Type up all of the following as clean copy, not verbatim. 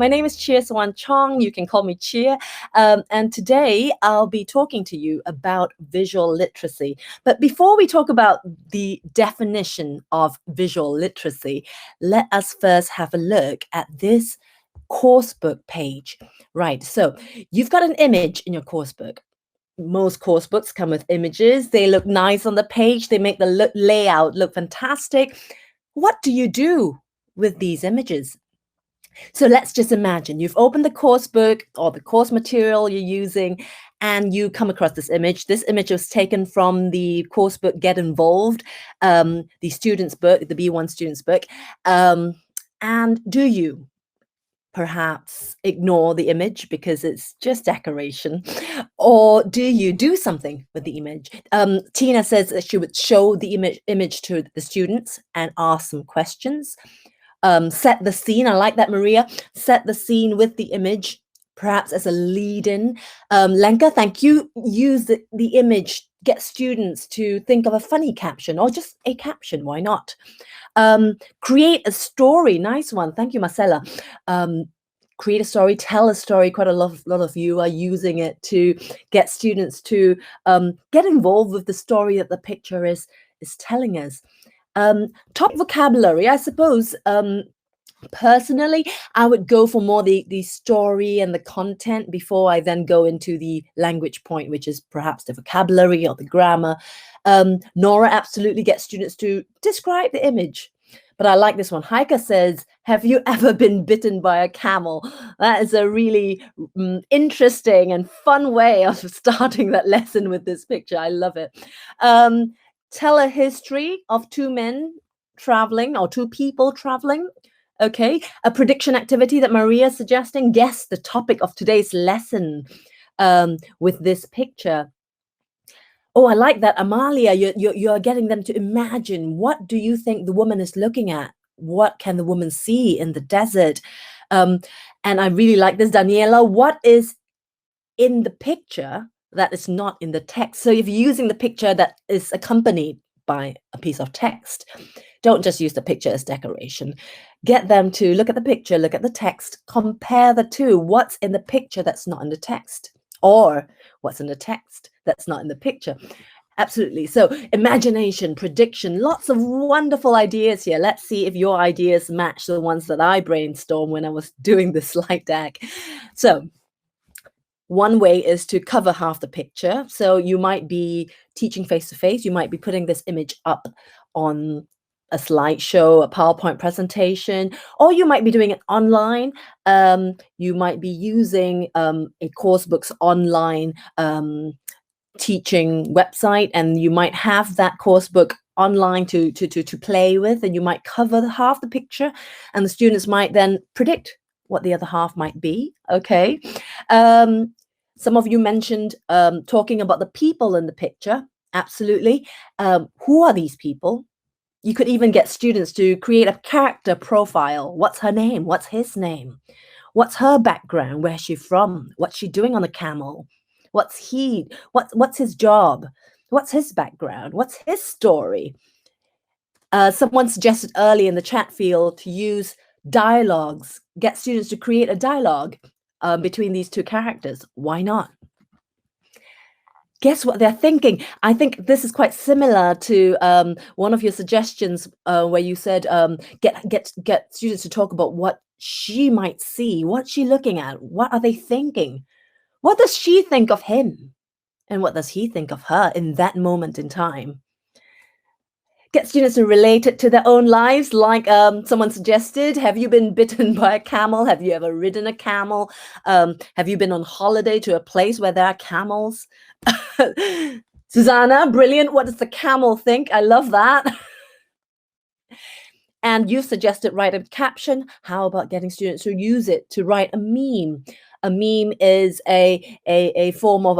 My name is Chia Swan Chong. You can call me Chia. And today I'll be talking to you about visual literacy. But before we talk about the definition of visual literacy, let us first have a look at this coursebook page. Right, so you've got an image in your coursebook. Most course books come with images. They look nice on the page. They make the layout look fantastic. What do you do with these images? So let's just imagine you've opened the course book or the course material you're using, and you come across this image. This image was taken from the course book Get Involved, the student's book, the B1 student's book. And do you perhaps ignore the image because it's just decoration? Or do you do something with the image? Tina says that she would show the image to the students and ask some questions. Set the scene. I like that, Maria. Set the scene with the image, perhaps as a lead-in. Lenka, thank you. Use the image. Get students to think of a funny caption or just a caption. Why not? Create a story. Nice one. Thank you, Marcella. Create a story, tell a story. Quite a lot of you are using it to get students to get involved with the story that the picture is telling us. Top vocabulary, I suppose. Personally, I would go for more the story and the content before I then go into the language point, which is perhaps the vocabulary or the grammar. Nora absolutely gets students to describe the image. But I like this one. Heike says, have you ever been bitten by a camel? That is a really interesting and fun way of starting that lesson with this picture. I love it. Tell a history of two men traveling or two people traveling. Okay, a prediction activity that Maria is suggesting. Guess the topic of today's lesson with this picture. Oh, I like that, Amalia. You're getting them to imagine, what do you think the woman is looking at? What can the woman see in the desert? And I really like this, Daniela. What is in the picture that is not in the text? So if you're using the picture that is accompanied by a piece of text, don't just use the picture as decoration. Get them to look at the picture, look at the text, compare the two. What's in the picture that's not in the text? Or what's in the text that's not in the picture? Absolutely. So imagination, prediction, lots of wonderful ideas here. Let's see if your ideas match the ones that I brainstormed when I was doing the slide deck. So one way is to cover half the picture. So you might be teaching face-to-face. You might be putting this image up on a slideshow, a PowerPoint presentation, or you might be doing it online. You might be using a coursebook's online teaching website, and you might have that coursebook online to play with, and you might cover half the picture, and the students might then predict what the other half might be. Okay. Some of you mentioned talking about the people in the picture. Absolutely. Who are these people? You could even get students to create a character profile. What's her name? What's his name? What's her background? Where's she from? What's she doing on a camel? What's his job? What's his background? What's his story? Someone suggested early in the chat field to use dialogues, get students to create a dialogue between these two characters. Why not? Guess what they're thinking? I think this is quite similar to one of your suggestions where you said get students to talk about what she might see, what's she looking at, what are they thinking? What does she think of him? And what does he think of her in that moment in time? Get students to relate it to their own lives, like someone suggested. Have you been bitten by a camel? Have you ever ridden a camel? Have you been on holiday to a place where there are camels? Susanna, brilliant. What does the camel think? I love that. And you suggested write a caption. How about getting students to use it to write a meme? A meme is a form of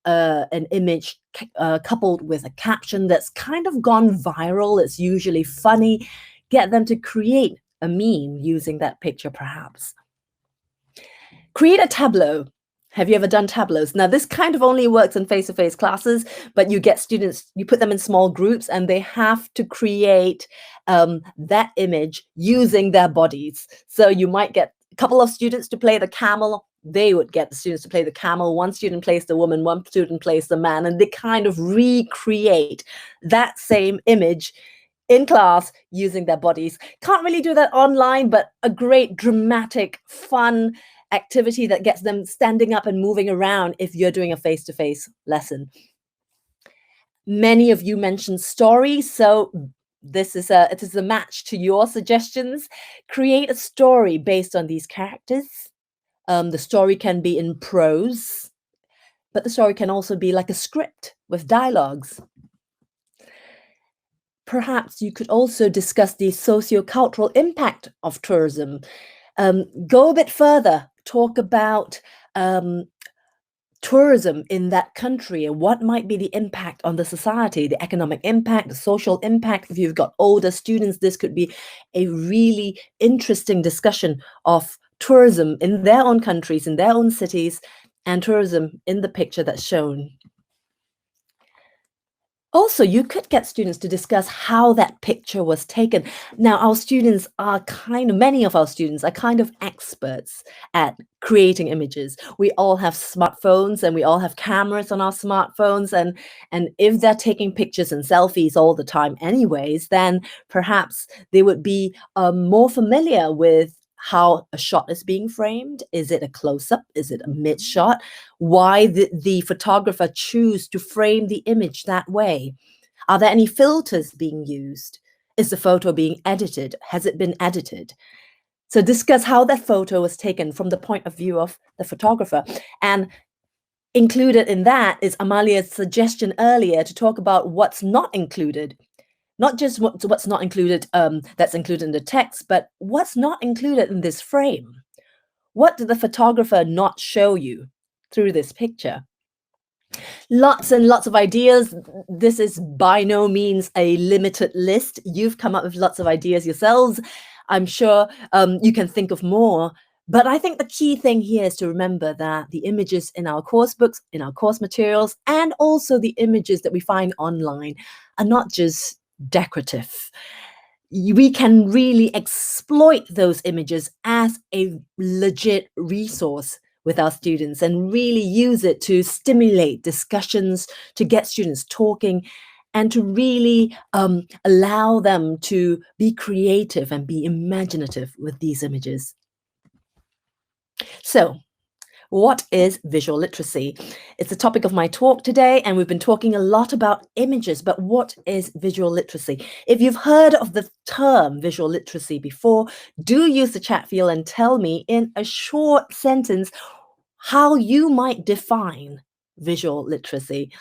an image coupled with a caption that's kind of gone viral. It's usually funny. Get them to create a meme using that picture, perhaps. Create a tableau. Have you ever done tableaus? Now, this kind of only works in face-to-face classes, but you get students, you put them in small groups, and they have to create that image using their bodies. So you might get couple of students to play the camel, they would get the students to play the camel. One student plays the woman, one student plays the man, and they kind of recreate that same image in class using their bodies. Can't really do that online, but a great dramatic, fun activity that gets them standing up and moving around if you're doing a face-to-face lesson. Many of you mentioned stories, so it is a match to your suggestions. Create a story based on these characters. The story can be in prose, but the story can also be like a script with dialogues. Perhaps you could also discuss the socio-cultural impact of tourism. Go a bit further, talk about tourism in that country and what might be the impact on the society, the economic impact, the social impact. If you've got older students, this could be a really interesting discussion of tourism in their own countries, in their own cities, and tourism in the picture that's shown. Also, you could get students to discuss how that picture was taken. Now, many of our students are kind of experts at creating images. We all have smartphones and we all have cameras on our smartphones. And if they're taking pictures and selfies all the time anyways, then perhaps they would be more familiar with how a shot is being framed. Is it a close-up? Is it a mid-shot? Why the photographer choose to frame the image that way? Are there any filters being used? Is the photo being edited? Has it been edited? So discuss how that photo was taken from the point of view of the photographer. And included in that is Amalia's suggestion earlier to talk about what's not included. Not just what's not included, that's included in the text, but what's not included in this frame. What did the photographer not show you through this picture? Lots and lots of ideas. This is by no means a limited list. You've come up with lots of ideas yourselves. I'm sure you can think of more. But I think the key thing here is to remember that the images in our course books, in our course materials, and also the images that we find online are not just decorative. We can really exploit those images as a legit resource with our students and really use it to stimulate discussions, to get students talking, and to really allow them to be creative and be imaginative with these images. So, what is visual literacy? It's the topic of my talk today, and we've been talking a lot about images, but what is visual literacy? If you've heard of the term visual literacy before, do use the chat field and tell me in a short sentence how you might define visual literacy.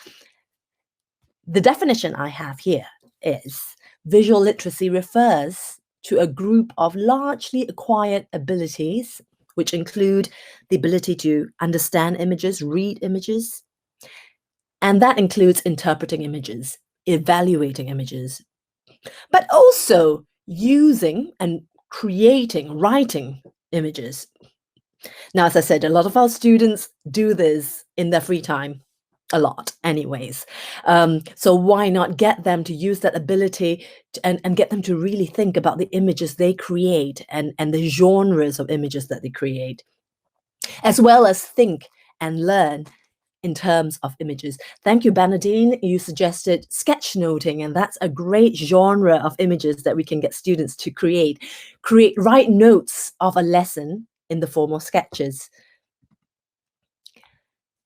The definition I have here is visual literacy refers to a group of largely acquired abilities which include the ability to understand images, read images, and that includes interpreting images, evaluating images, but also using and creating, writing images. Now, as I said, a lot of our students do this in their free time, a lot anyways. So why not get them to use that ability and get them to really think about the images they create and the genres of images that they create, as well as think and learn in terms of images. Thank you, Bernadine. You suggested sketchnoting, and that's a great genre of images that we can get students to write notes of a lesson in the form of sketches.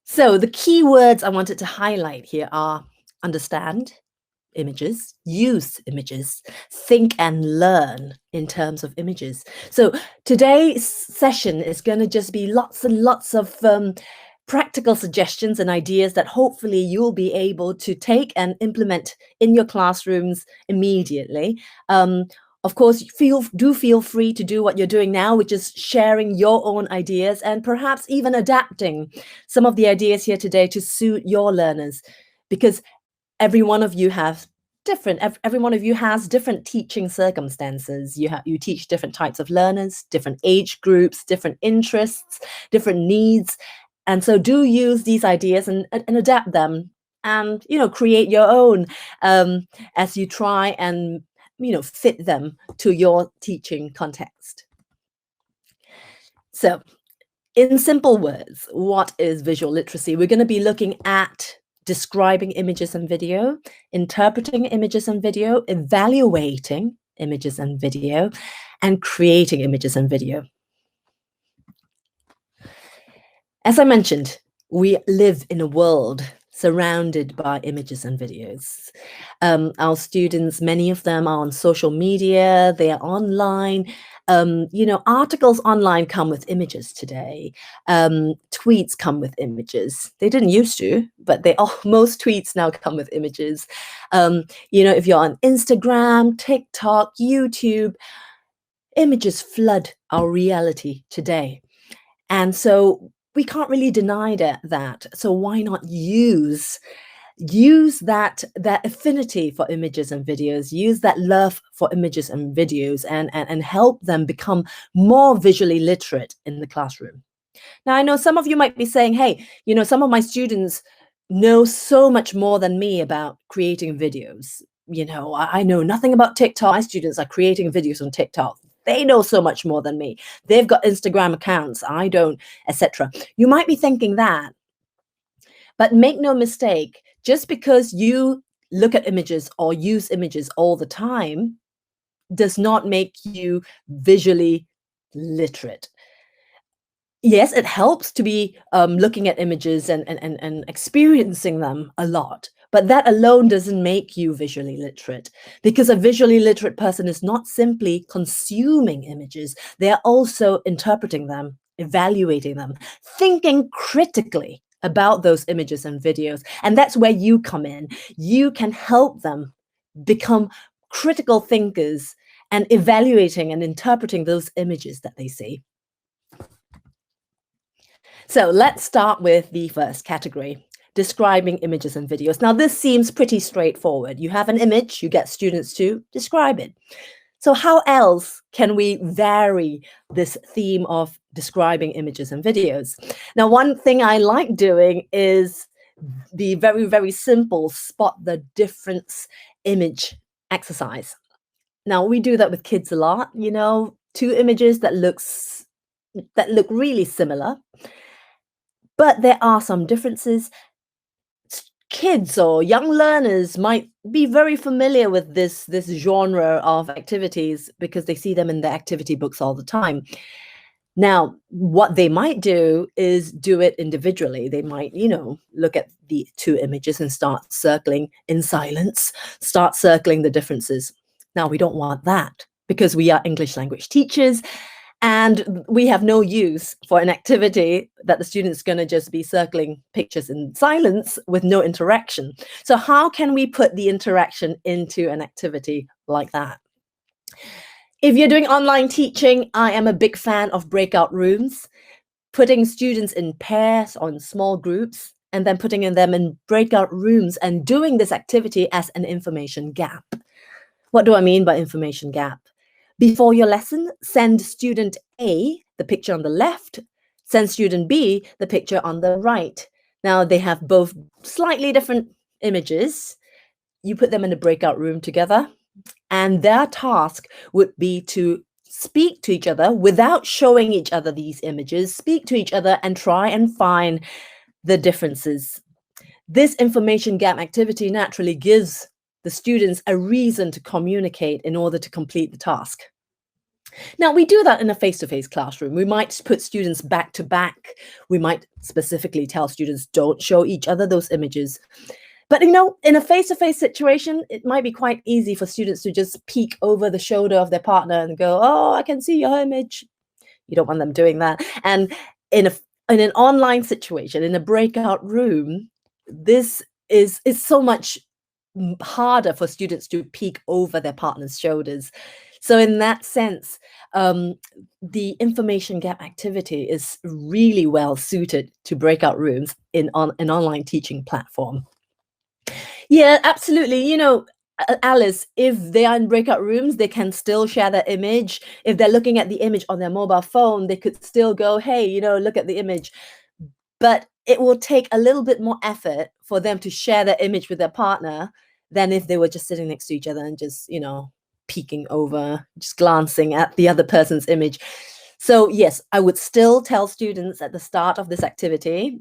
So the key words I wanted to highlight here are understand images, use images, think and learn in terms of images. So today's session is going to just be lots and lots of practical suggestions and ideas that hopefully you'll be able to take and implement in your classrooms immediately. Of course, do feel free to do what you're doing now, which is sharing your own ideas and perhaps even adapting some of the ideas here today to suit your learners, because every one of you has different teaching circumstances. You teach different types of learners, different age groups, different interests, different needs. And so do use these ideas and adapt them and, create your own as you try and, fit them to your teaching context. So, in simple words, what is visual literacy? We're going to be looking at describing images and video, interpreting images and video, evaluating images and video, and creating images and video. As I mentioned, we live in a world surrounded by images and videos. Our students, many of them are on social media, they are online. Articles online come with images today. Tweets come with images. They didn't used to, but most tweets now come with images. If you're on Instagram, TikTok, YouTube, images flood our reality today. And so we can't really deny that. So why not use that affinity for images and videos, use that love for images and videos, and help them become more visually literate in the classroom. Now, I know some of you might be saying, hey, some of my students know so much more than me about creating videos. I know nothing about TikTok. My students are creating videos on TikTok. They know so much more than me. They've got Instagram accounts. I don't, etc. You might be thinking that, but make no mistake, just because you look at images or use images all the time does not make you visually literate. Yes, it helps to be looking at images and experiencing them a lot, but that alone doesn't make you visually literate, because a visually literate person is not simply consuming images, they are also interpreting them, evaluating them, thinking critically about those images and videos. And that's where you come in. You can help them become critical thinkers and evaluating and interpreting those images that they see. So let's start with the first category, describing images and videos. Now, this seems pretty straightforward. You have an image, you get students to describe it. So how else can we vary this theme of describing images and videos? Now, one thing I like doing is the very, very simple spot the difference image exercise. Now, we do that with kids a lot, two images that look really similar, but there are some differences. Kids or young learners might be very familiar with this genre of activities because they see them in the activity books all the time. Now, what they might do is do it individually. They might, look at the two images and start circling in silence, start circling the differences. Now, we don't want that because we are English language teachers, and we have no use for an activity that the student's going to just be circling pictures in silence with no interaction. So how can we put the interaction into an activity like that? If you're doing online teaching, I am a big fan of breakout rooms, putting students in pairs or in small groups, and then putting them in breakout rooms and doing this activity as an information gap. What do I mean by information gap? Before your lesson, send student A the picture on the left, send student B the picture on the right. Now they have both slightly different images. You put them in a breakout room together, and their task would be to speak to each other without showing each other these images, speak to each other and try and find the differences. This information gap activity naturally gives the students a reason to communicate in order to complete the task. Now, we do that in a face-to-face classroom. We might put students back to back. We might specifically tell students, don't show each other those images. But, in a face-to-face situation, it might be quite easy for students to just peek over the shoulder of their partner and go, oh, I can see your image. You don't want them doing that. And in an online situation, in a breakout room, this is so much harder for students to peek over their partner's shoulders. So in that sense, the information gap activity is really well suited to breakout rooms in an online teaching platform. Yeah, absolutely. Alice, if they are in breakout rooms, they can still share their image. If they're looking at the image on their mobile phone, they could still go, hey, look at the image. But it will take a little bit more effort for them to share their image with their partner than if they were just sitting next to each other and just, peeking over, just glancing at the other person's image. So yes, I would still tell students at the start of this activity,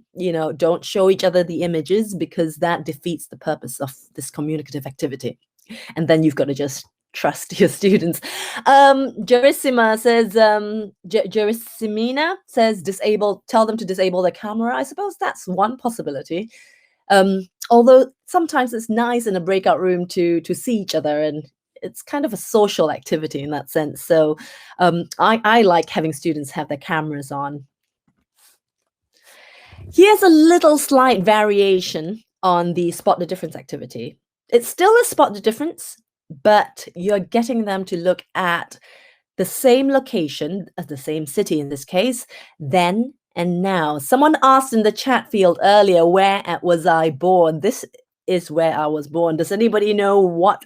don't show each other the images because that defeats the purpose of this communicative activity. And then you've got to just trust your students. Jerissima says, Jerissimina says, tell them to disable their camera. I suppose that's one possibility. Although sometimes it's nice in a breakout room to see each other, and it's kind of a social activity in that sense. So I like having students have their cameras on. Here's a little slight variation on the spot the difference activity. It's still a spot the difference, but you're getting them to look at the same location, the same city in this case, then and now. Someone asked in the chat field earlier, where was I born? This is where I was born. Does anybody know what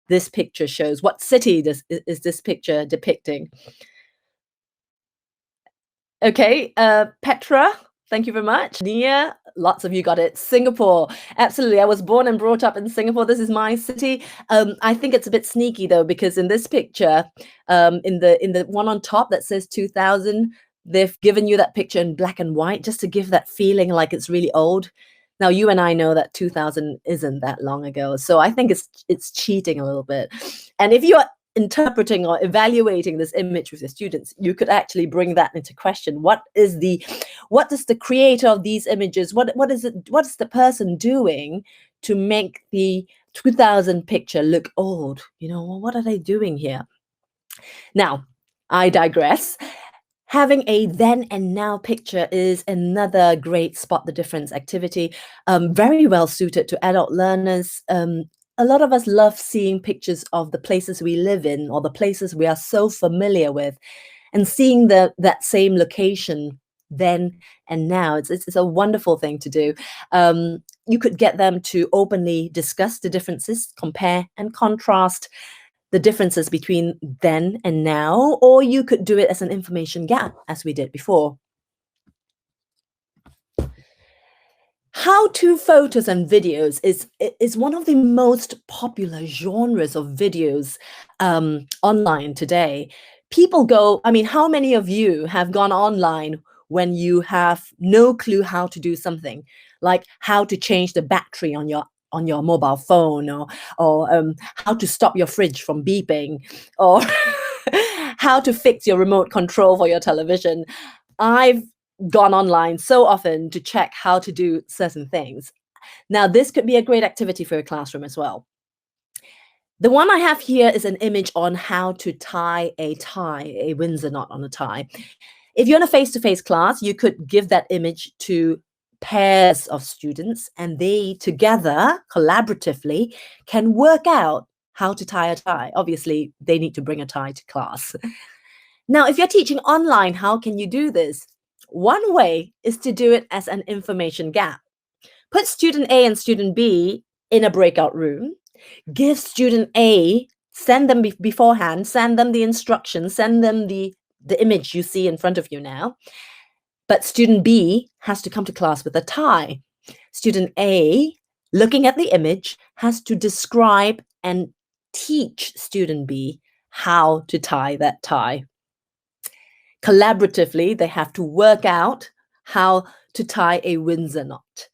this picture shows? What city is this picture depicting? Okay, Petra, thank you very much. Nia, lots of you got it. Singapore, absolutely. I was born and brought up in Singapore. This is my city. I think it's a bit sneaky though, because in this picture, in the one on top that says 2000, they've given you that picture in black and white just to give that feeling like it's really old. Now you and I know that 2000 isn't that long ago, so I think it's cheating a little bit. And if you're interpreting or evaluating this image with your students, you could actually bring that into question. What does the creator of these images, what is the person doing to make the 2000 picture look old? What are they doing here? Now, I digress. Having a then and now picture is another great spot the difference activity, very well suited to adult learners. A lot of us love seeing pictures of the places we live in or the places we are so familiar with, and seeing that same location then and now. It's a wonderful thing to do. You could get them to openly discuss the differences, compare and contrast the differences between then and now, or you could do it as an information gap, as we did before. How-to photos and videos is one of the most popular genres of videos online today. People go, how many of you have gone online when you have no clue how to do something, like how to change the battery on your mobile phone, or how to stop your fridge from beeping, or how to fix your remote control for your television? I've gone online so often to check how to do certain things. Now, this could be a great activity for a classroom as well. The one I have here is an image on how to tie a Windsor knot on a tie. If you're in a face-to-face class, you could give that image to pairs of students, and they together, collaboratively, can work out how to tie a tie. Obviously, they need to bring a tie to class. Now, if you're teaching online, how can you do this? One way is to do it as an information gap. Put student A and student B in a breakout room. Give student A, send them beforehand, send them the instructions, send them the image you see in front of you now. But student B has to come to class with a tie. Student A, looking at the image, has to describe and teach student B how to tie that tie. Collaboratively, they have to work out how to tie a Windsor knot.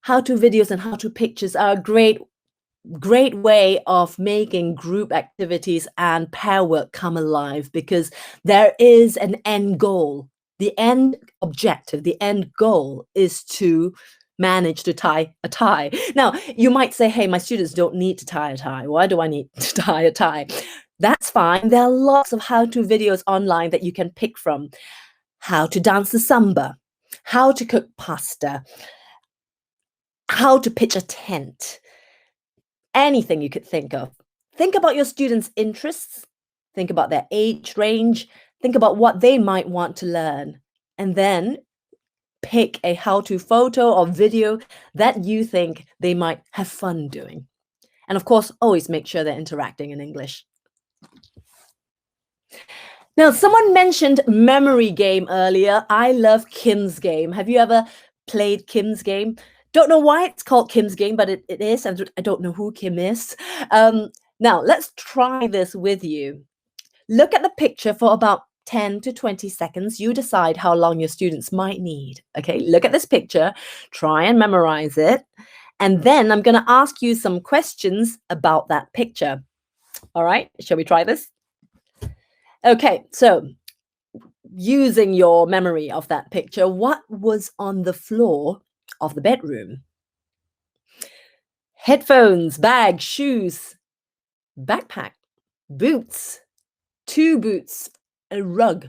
How-to videos and how-to pictures are a great way of making group activities and pair work come alive, because there is an end goal. The end objective, the end goal is to manage to tie a tie. Now, you might say, hey, my students don't need to tie a tie. Why do I need to tie a tie? That's fine. There are lots of how-to videos online that you can pick from. How to dance the samba, how to cook pasta, how to pitch a tent, anything you could think of. Think about your students' interests, think about their age range, think about what they might want to learn, and then pick a how-to photo or video that you think they might have fun doing. And of course, always make sure they're interacting in English. Now, someone mentioned memory game earlier. I love Kim's Game. Have you ever played Kim's Game? Don't know why it's called Kim's Game, but it is. I don't know who Kim is. Now, let's try this with you. Look at the picture for about 10 to 20 seconds. You decide how long your students might need. Okay, look at this picture, try and memorize it. And then I'm going to ask you some questions about that picture. All right, shall we try this? Okay, so using your memory of that picture, what was on the floor of the bedroom? Headphones, bag, shoes, backpack, boots, 2 boots, a rug.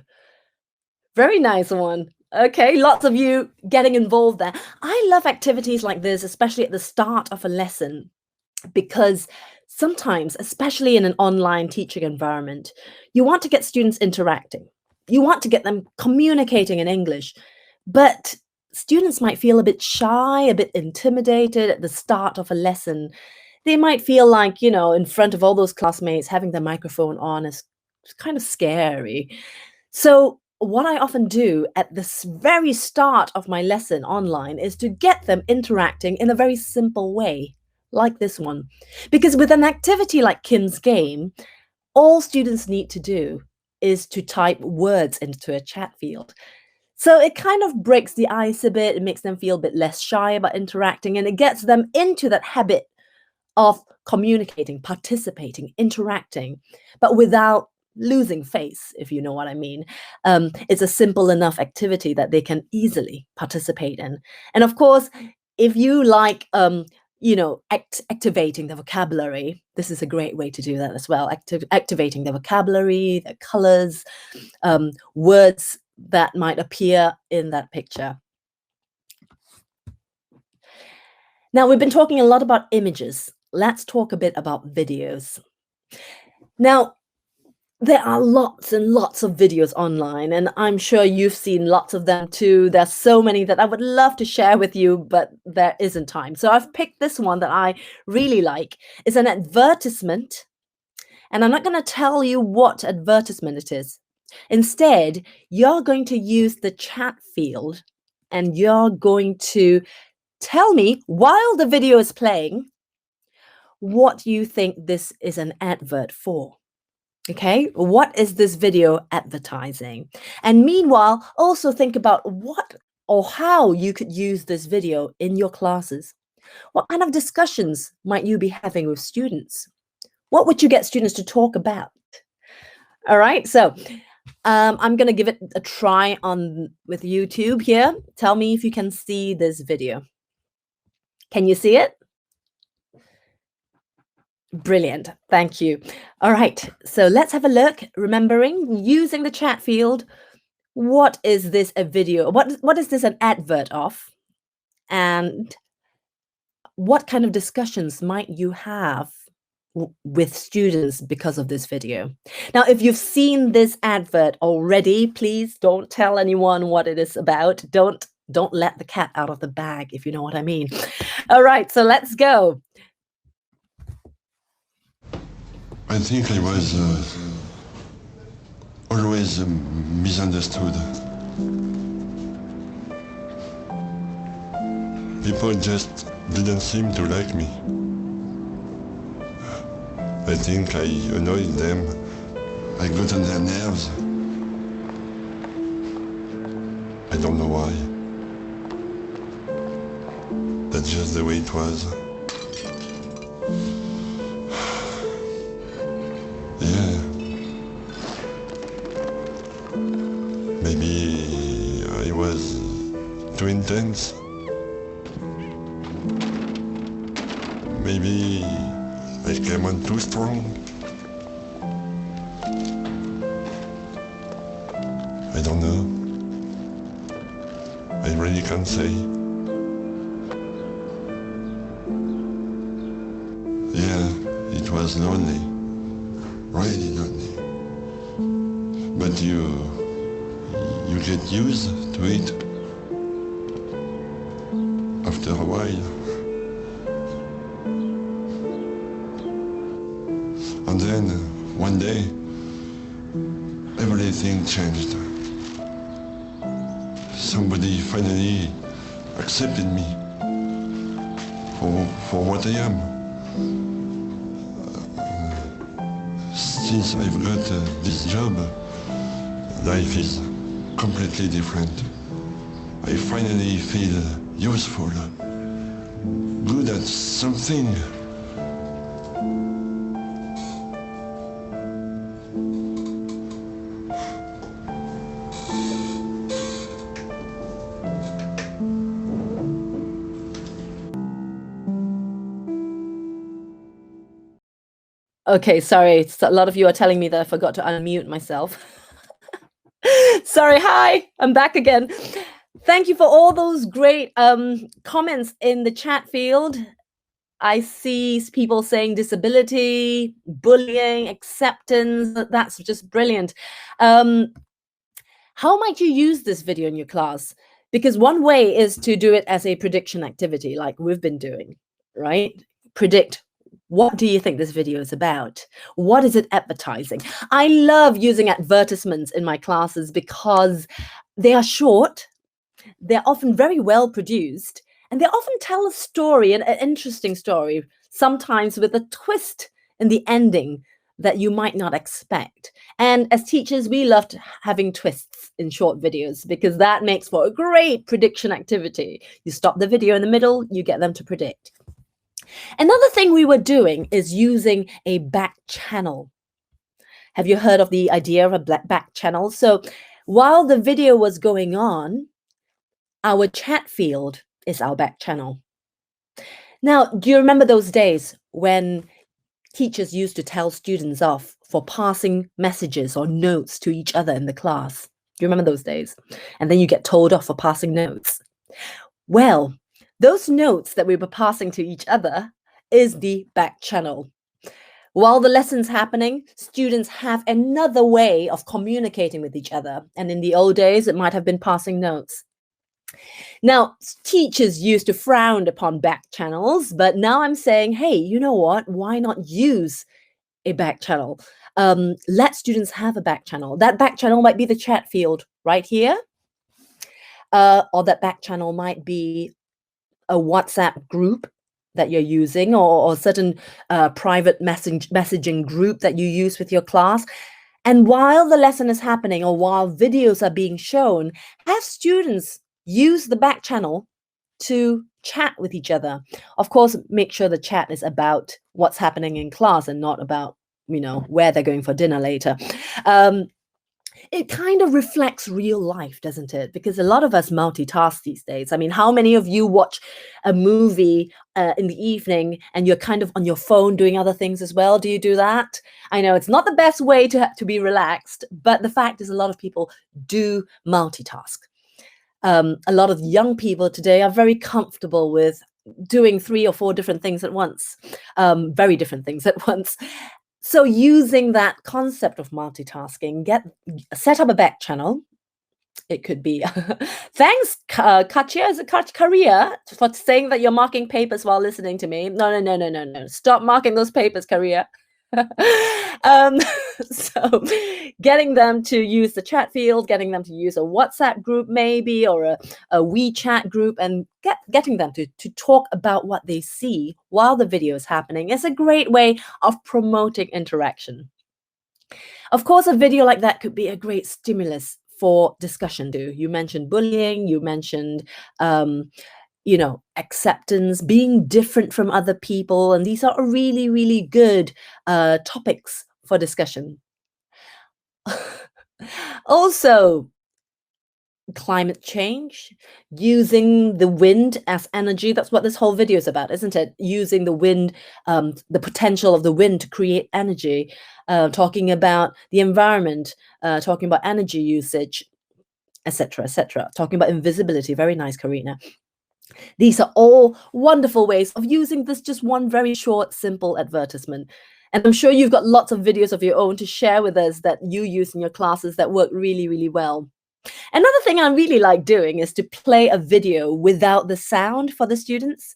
Very nice one. Okay, lots of you getting involved there. I love activities like this, especially at the start of a lesson, because sometimes, especially in an online teaching environment, you want to get students interacting. You want to get them communicating in English, but students might feel a bit shy, a bit intimidated at the start of a lesson. They might feel like, in front of all those classmates, having their microphone on is kind of scary. So, what I often do at this very start of my lesson online is to get them interacting in a very simple way, like this one. Because with an activity like Kim's game, all students need to do is to type words into a chat field. So it kind of breaks the ice a bit, it makes them feel a bit less shy about interacting, and it gets them into that habit of communicating, participating, interacting, but without losing face, if you know what I mean. It's a simple enough activity that they can easily participate in. And of course, if you like, activating the vocabulary, this is a great way to do that as well. Activating the vocabulary, the colors, words that might appear in that picture. Now, we've been talking a lot about images. Let's talk a bit about videos. Now, there are lots and lots of videos online, and I'm sure you've seen lots of them too. There's so many that I would love to share with you, but there isn't time. So I've picked this one that I really like. It's an advertisement, and I'm not going to tell you what advertisement it is. Instead, you're going to use the chat field, and you're going to tell me, while the video is playing, what you think this is an advert for. Okay, what is this video advertising? And meanwhile, also think about what or how you could use this video in your classes. What kind of discussions might you be having with students? What would you get students to talk about? All right, so I'm going to give it a try on with YouTube here. Tell me if you can see this video. Can you see it? Brilliant. Thank you. All right. So let's have a look. Remembering using the chat field. What is this a video? What is this an advert of? And what kind of discussions might you have with students because of this video? Now, if you've seen this advert already, please don't tell anyone what it is about. Don't let the cat out of the bag, if you know what I mean. All right. So let's go. I think I was always misunderstood. People just didn't seem to like me. I think I annoyed them. I got on their nerves. I don't know why. That's just the way it was. Yeah. Maybe I was too intense. Maybe I came on too strong. I don't know. I really can't say. Yeah, it was lonely. Really lonely. But you get used to it after a while. And then one day everything changed. Somebody finally accepted me for what I am. Since I've got this job, life is completely different. I finally feel useful, good at something. Okay, sorry. A lot of you are telling me that I forgot to unmute myself. Sorry, hi, I'm back again. Thank you for all those great comments in the chat field. I see people saying disability, bullying, acceptance. That's just brilliant. How might you use this video in your class? Because one way is to do it as a prediction activity, like we've been doing, right? Predict, what do you think this video is about? What is it advertising? I love using advertisements in my classes because they are short, they're often very well produced, and they often tell a story, an interesting story, sometimes with a twist in the ending that you might not expect. And as teachers, we loved having twists in short videos because that makes for a great prediction activity. You stop the video in the middle, you get them to predict. Another thing we were doing is using a back channel. Have you heard of the idea of a back channel? So while the video was going on, our chat field is our back channel. Now, do you remember those days when teachers used to tell students off for passing messages or notes to each other in the class? Do you remember those days? And then you get told off for passing notes. Well, those notes that we were passing to each other is the back channel. While the lesson's happening, students have another way of communicating with each other. And in the old days, it might have been passing notes. Now, teachers used to frown upon back channels, but now I'm saying, hey, you know what? Why not use a back channel? Let students have a back channel. That back channel might be the chat field right here, or that back channel might be a WhatsApp group that you're using, or certain private messaging group that you use with your class. And while the lesson is happening or while videos are being shown, have students use the back channel to chat with each other. Of course, make sure the chat is about what's happening in class and not about, where they're going for dinner later. It kind of reflects real life, doesn't it? Because a lot of us multitask these days. I mean, how many of you watch a movie in the evening and you're kind of on your phone doing other things as well? Do you do that? I know it's not the best way to be relaxed, but the fact is a lot of people do multitask. A lot of young people today are very comfortable with doing 3 or 4 different things at once, very different things at once. So using that concept of multitasking, set up a back channel. It could be, thanks, Katya, is it Korea, for saying that you're marking papers while listening to me. No. Stop marking those papers, Korea. So getting them to use the chat field, getting them to use a WhatsApp group maybe, or a WeChat group, and getting them to talk about what they see while the video is happening is a great way of promoting interaction. Of course, a video like that could be a great stimulus for discussion too. You mentioned bullying, you mentioned acceptance, being different from other people. And these are really, really good topics for discussion. Also, climate change, using the wind as energy. That's what this whole video is about, isn't it? Using the wind, the potential of the wind to create energy, talking about the environment, talking about energy usage, etc., talking about invisibility. Very nice, Karina. These are all wonderful ways of using this just one very short, simple advertisement. And I'm sure you've got lots of videos of your own to share with us that you use in your classes that work really, really well. Another thing I really like doing is to play a video without the sound for the students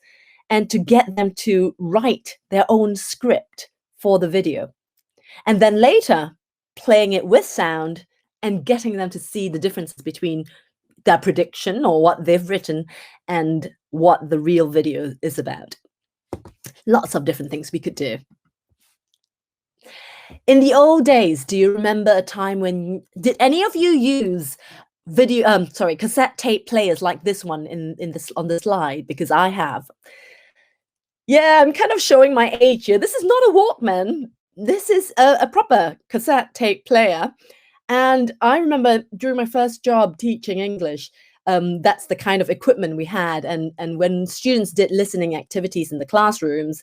and to get them to write their own script for the video. And then later, playing it with sound and getting them to see the differences between their prediction or what they've written and what the real video is about. Lots of different things we could do. In the old days, do you remember a time when did any of you use cassette tape players like this one in this on the slide? Because I have. Yeah, I'm kind of showing my age here. This is not a Walkman. This is a proper cassette tape player. And I remember during my first job teaching English, that's the kind of equipment we had. And when students did listening activities in the classrooms,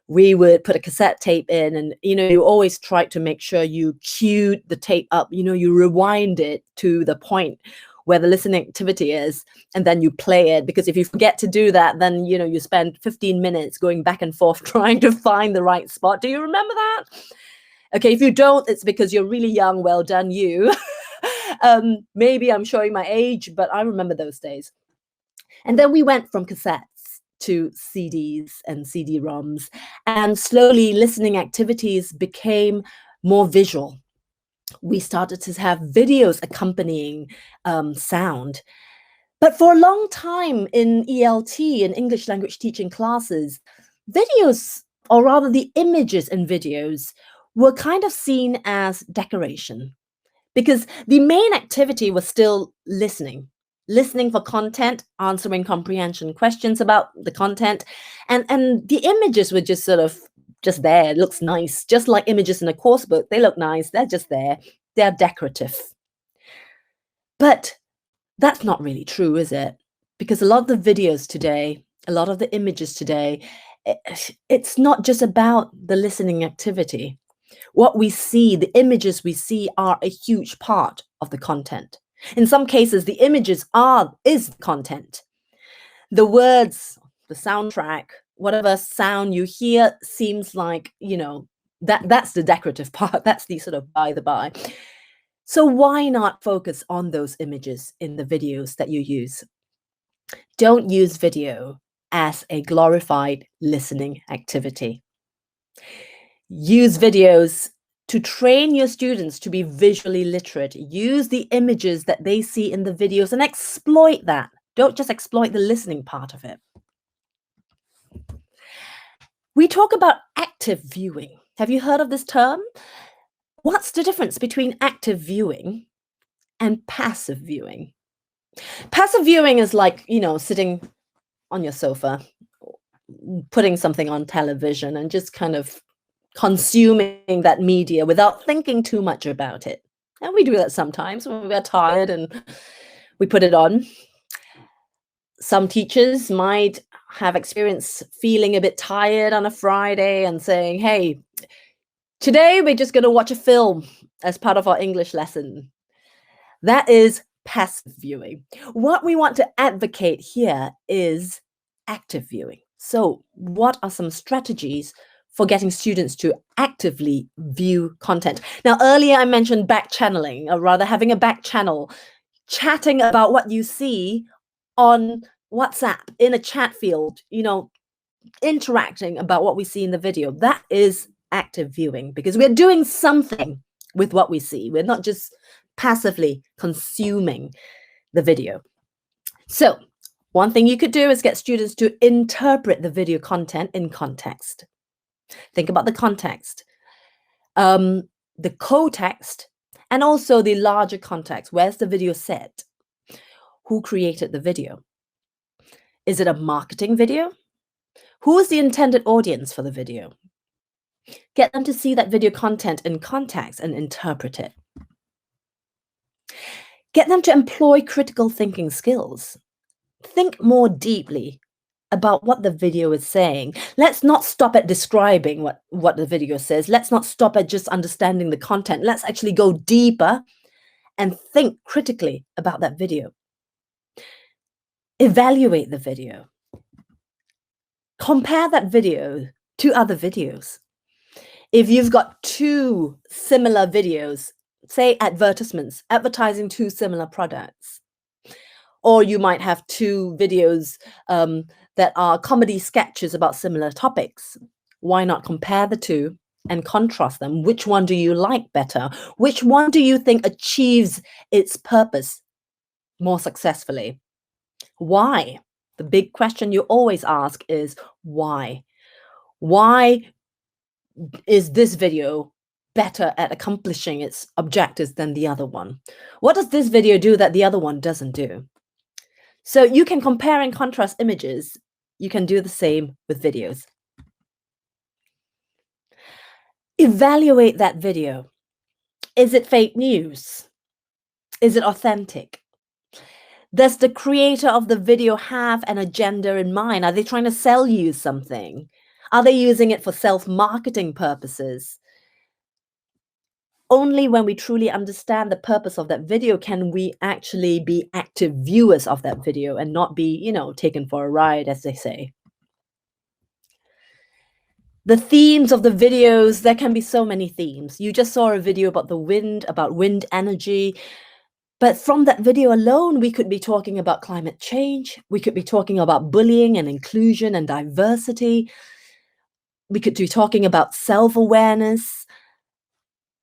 we would put a cassette tape in, and you always try to make sure you queued the tape up. You rewind it to the point where the listening activity is, and then you play it, because if you forget to do that, then you spend 15 minutes going back and forth trying to find the right spot. Do you remember that? Okay, if you don't, it's because you're really young. Well done, you. Maybe I'm showing my age, but I remember those days. And then we went from cassettes to CDs and CD-ROMs, and slowly listening activities became more visual. We started to have videos accompanying sound. But for a long time in ELT, in English language teaching classes, videos, or rather the images in videos, were kind of seen as decoration, because the main activity was still listening for content, answering comprehension questions about the content, and the images were just sort of just there. It looks nice, just like images in a course book. They look nice, they're just there, they're decorative. But that's not really true, is it? Because a lot of the videos today, a lot of the images today, it's not just about the listening activity. What we see, the images we see, are a huge part of the content. In some cases, the images is content. The words, the soundtrack, whatever sound you hear seems like, that's the decorative part. That's the sort of by the by. So why not focus on those images in the videos that you use? Don't use video as a glorified listening activity. Use videos to train your students to be visually literate. Use the images that they see in the videos and exploit that. Don't just exploit the listening part of it. We talk about active viewing. Have you heard of this term? What's the difference between active viewing and passive viewing? Passive viewing is like, sitting on your sofa, putting something on television and just kind of consuming that media without thinking too much about it. And we do that sometimes when we're tired and we put it on. Some teachers might have experience feeling a bit tired on a Friday and saying, hey, today we're just going to watch a film as part of our English lesson. That is passive viewing. What we want to advocate here is active viewing. So what are some strategies for getting students to actively view content? Now, earlier I mentioned back channeling, or rather having a back channel, chatting about what you see on WhatsApp in a chat field, interacting about what we see in the video. That is active viewing, because we're doing something with what we see. We're not just passively consuming the video. So one thing you could do is get students to interpret the video content in context. Think about the context, the co-text, and also the larger context. Where's the video set? Who created the video? Is it a marketing video? Who is the intended audience for the video? Get them to see that video content in context and interpret it. Get them to employ critical thinking skills. Think more deeply about what the video is saying. Let's not stop at describing what the video says. Let's not stop at just understanding the content. Let's actually go deeper and think critically about that video. Evaluate the video. Compare that video to other videos. If you've got two similar videos, say advertisements, advertising two similar products, or you might have two videos that are comedy sketches about similar topics, why not compare the two and contrast them? Which one do you like better? Which one do you think achieves its purpose more successfully? Why? The big question you always ask is why? Why is this video better at accomplishing its objectives than the other one? What does this video do that the other one doesn't do? So you can compare and contrast images. You can do the same with videos. Evaluate that video. Is it fake news? Is it authentic? Does the creator of the video have an agenda in mind? Are they trying to sell you something? Are they using it for self-marketing purposes? Only when we truly understand the purpose of that video can we actually be active viewers of that video and not be, taken for a ride, as they say. The themes of the videos, there can be so many themes. You just saw a video about the wind, about wind energy. But from that video alone, we could be talking about climate change. We could be talking about bullying and inclusion and diversity. We could be talking about self-awareness.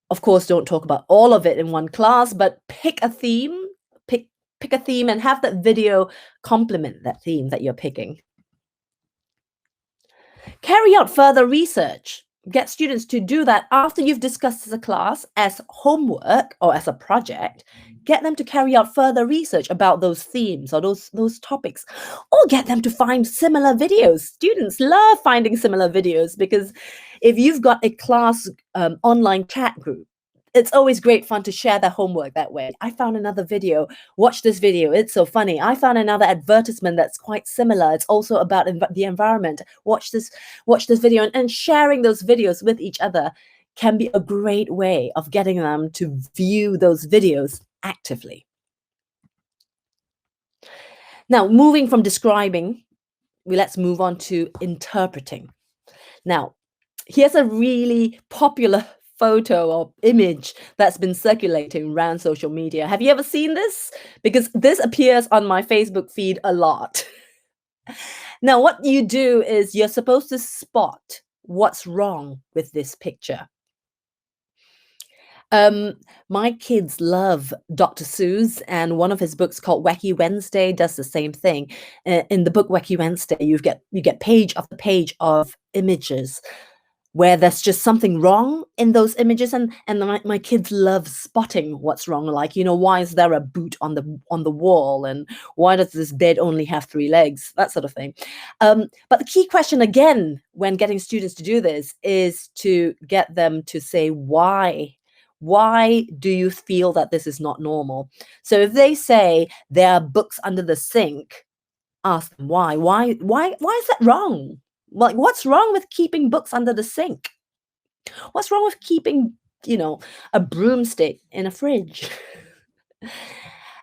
Of course, don't talk about all of it in one class, but pick a theme, pick a theme and have that video complement that theme that you're picking. Carry out further research. Get students to do that after you've discussed as a class as homework or as a project. Get them to carry out further research about those themes or those topics, or get them to find similar videos. Students love finding similar videos because if you've got a class online chat group, it's always great fun to share their homework that way. I found another video. Watch this video. It's so funny. I found another advertisement that's quite similar. It's also about the environment. Watch this video. And sharing those videos with each other can be a great way of getting them to view those videos actively. Now, moving from describing, let's move on to interpreting. Now, here's a really popular photo or image that's been circulating around social media. Have you ever seen this? Because this appears on my Facebook feed a lot. Now, what you do is you're supposed to spot what's wrong with this picture. My kids love Dr. Seuss, and one of his books called Wacky Wednesday does the same thing. In the book Wacky Wednesday, you get page after page of images where there's just something wrong in those images, and my kids love spotting what's wrong. Like, why is there a boot on the wall, and why does this bed only have 3 legs? That sort of thing. But the key question again when getting students to do this is to get them to say why. Why do you feel that this is not normal? So if they say there are books under the sink, ask them why. Why is that wrong? Like, what's wrong with keeping books under the sink? What's wrong with keeping, a broomstick in a fridge?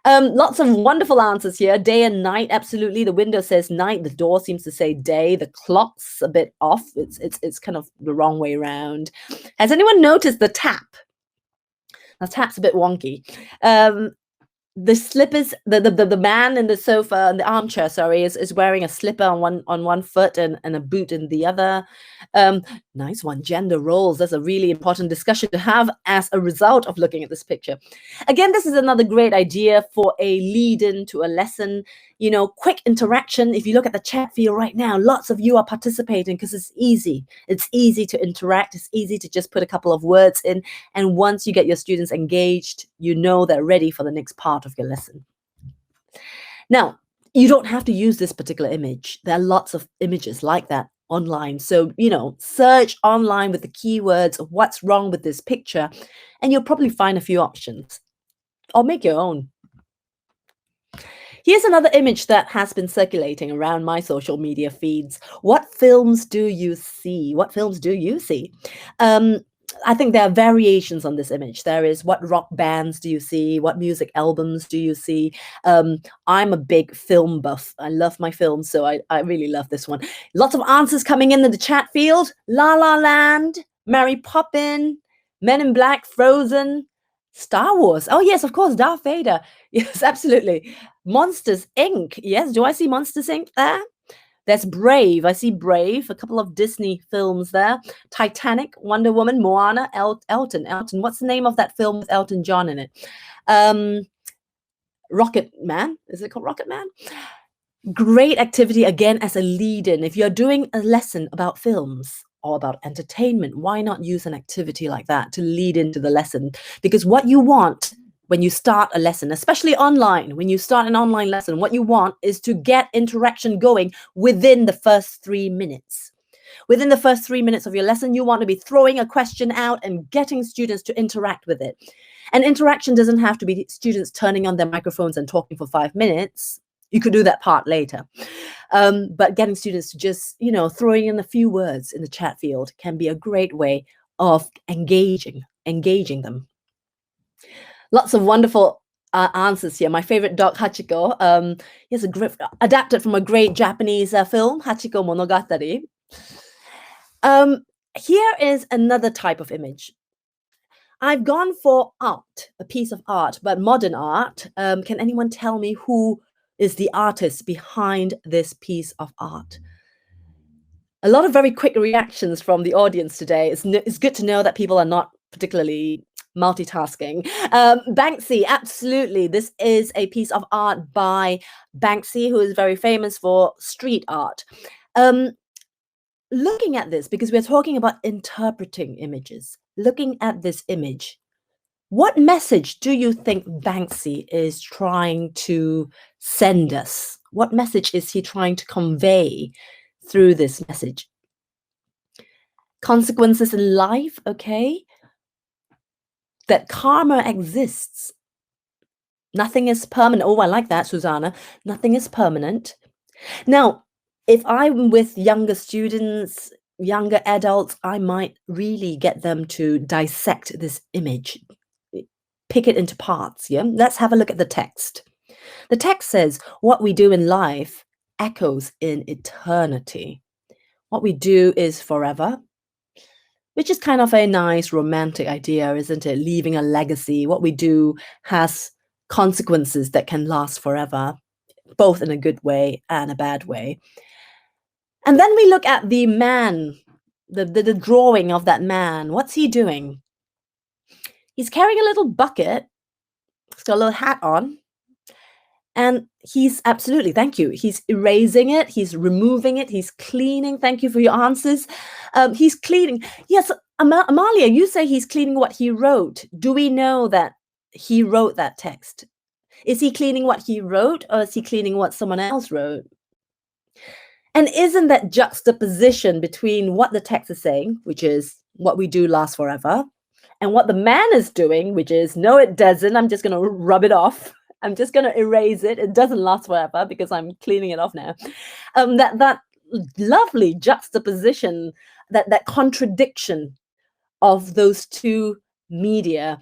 Lots of wonderful answers here. Day and night, absolutely. The window says night. The door seems to say day. The clock's a bit off. It's kind of the wrong way around. Has anyone noticed the tap? The tap's a bit wonky. The slippers, the man in the sofa, in the armchair, sorry, is wearing a slipper on one foot and a boot in the other. Nice one. Gender roles. That's a really important discussion to have as a result of looking at this picture. Again, this is another great idea for a lead-in to a lesson. Quick interaction. If you look at the chat field right now, lots of you are participating because it's easy. It's easy to interact. It's easy to just put a couple of words in. And once you get your students engaged, they're ready for the next part of your lesson. Now, you don't have to use this particular image. There are lots of images like that online. So, search online with the keywords of what's wrong with this picture, and you'll probably find a few options. Or make your own. Here's another image that has been circulating around my social media feeds. What films do you see? What films do you see? I think there are variations on this image. There is what rock bands do you see? What music albums do you see? I'm a big film buff. I love my films, so I really love this one. Lots of answers coming in the chat field. La La Land, Mary Poppins, Men in Black, Frozen, Star Wars. Oh, yes, of course, Darth Vader. Yes, absolutely. Monsters, Inc. Yes, do I see Monsters, Inc. there? There's Brave. I see Brave, a couple of Disney films there. Titanic, Wonder Woman, Moana, Elton. What's the name of that film with Elton John in it? Rocket Man. Is it called Rocket Man? Great activity, again, as a lead-in. If you're doing a lesson about films or about entertainment, why not use an activity like that to lead into the lesson? Because what you want when you start a lesson, especially online, when you start an online lesson, what you want is to get interaction going within the first 3 minutes. Within the first 3 minutes of your lesson, you want to be throwing a question out and getting students to interact with it. And interaction doesn't have to be students turning on their microphones and talking for 5 minutes. You could do that part later. But getting students to just, throwing in a few words in the chat field can be a great way of engaging them. Lots of wonderful answers here. My favorite dog, Hachiko, is adapted from a great Japanese film, Hachiko Monogatari. Here is another type of image. I've gone for art, a piece of art, but modern art. Can anyone tell me who is the artist behind this piece of art? A lot of very quick reactions from the audience today. It's good to know that people are not particularly multitasking. Banksy, absolutely. This is a piece of art by Banksy, who is very famous for street art. Looking at this, because we're talking about interpreting images, looking at this image, what message do you think Banksy is trying to send us? What message is he trying to convey through this message? Consequences in life, okay? That karma exists. Nothing is permanent. Oh, I like that, Susanna. Nothing is permanent. Now, if I'm with younger students, younger adults, I might really get them to dissect this image, pick it into parts. Yeah, let's have a look at the text. The text says, what we do in life echoes in eternity. What we do is forever, which is kind of a nice romantic idea, isn't it? Leaving a legacy. What we do has consequences that can last forever, both in a good way and a bad way. And then we look at the man, the drawing of that man. What's he doing? He's carrying a little bucket. He's got a little hat on. And he's absolutely, thank you. He's erasing it. He's removing it. He's cleaning. Thank you for your answers. He's cleaning. Yes, Amalia, you say he's cleaning what he wrote. Do we know that he wrote that text? Is he cleaning what he wrote, or is he cleaning what someone else wrote? And isn't that juxtaposition between what the text is saying, which is what we do lasts forever, and what the man is doing, which is, no, it doesn't. I'm just going to rub it off. I'm just going to erase it. It doesn't last forever because I'm cleaning it off now. That lovely juxtaposition, that contradiction of those two media,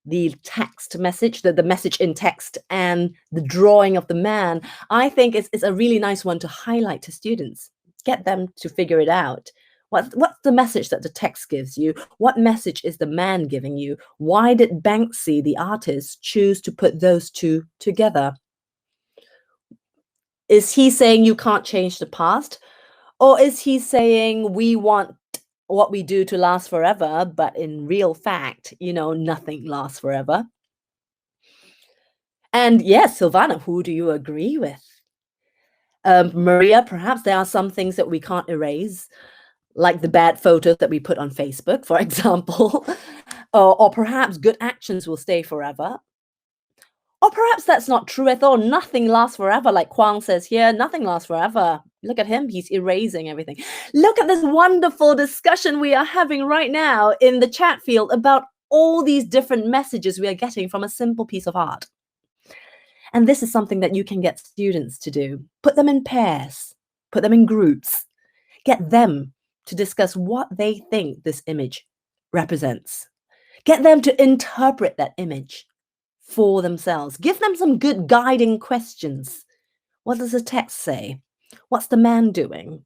the text message, the message in text, and the drawing of the man, I think is a really nice one to highlight to students. Get them to figure it out. What's the message that the text gives you? What message is the man giving you? Why did Banksy, the artist, choose to put those two together? Is he saying you can't change the past? Or is he saying we want what we do to last forever, but in real fact, nothing lasts forever? And yes, Silvana, who do you agree with? Maria, perhaps there are some things that we can't erase, like the bad photos that we put on Facebook, for example, or perhaps good actions will stay forever. Or perhaps that's not true at all. Nothing lasts forever. Like Kwang says here, nothing lasts forever. Look at him. He's erasing everything. Look at this wonderful discussion we are having right now in the chat field about all these different messages we are getting from a simple piece of art. And this is something that you can get students to do. Put them in pairs, put them in groups, get them to discuss what they think this image represents. Get them to interpret that image for themselves. Give them some good guiding questions. What does the text say? What's the man doing?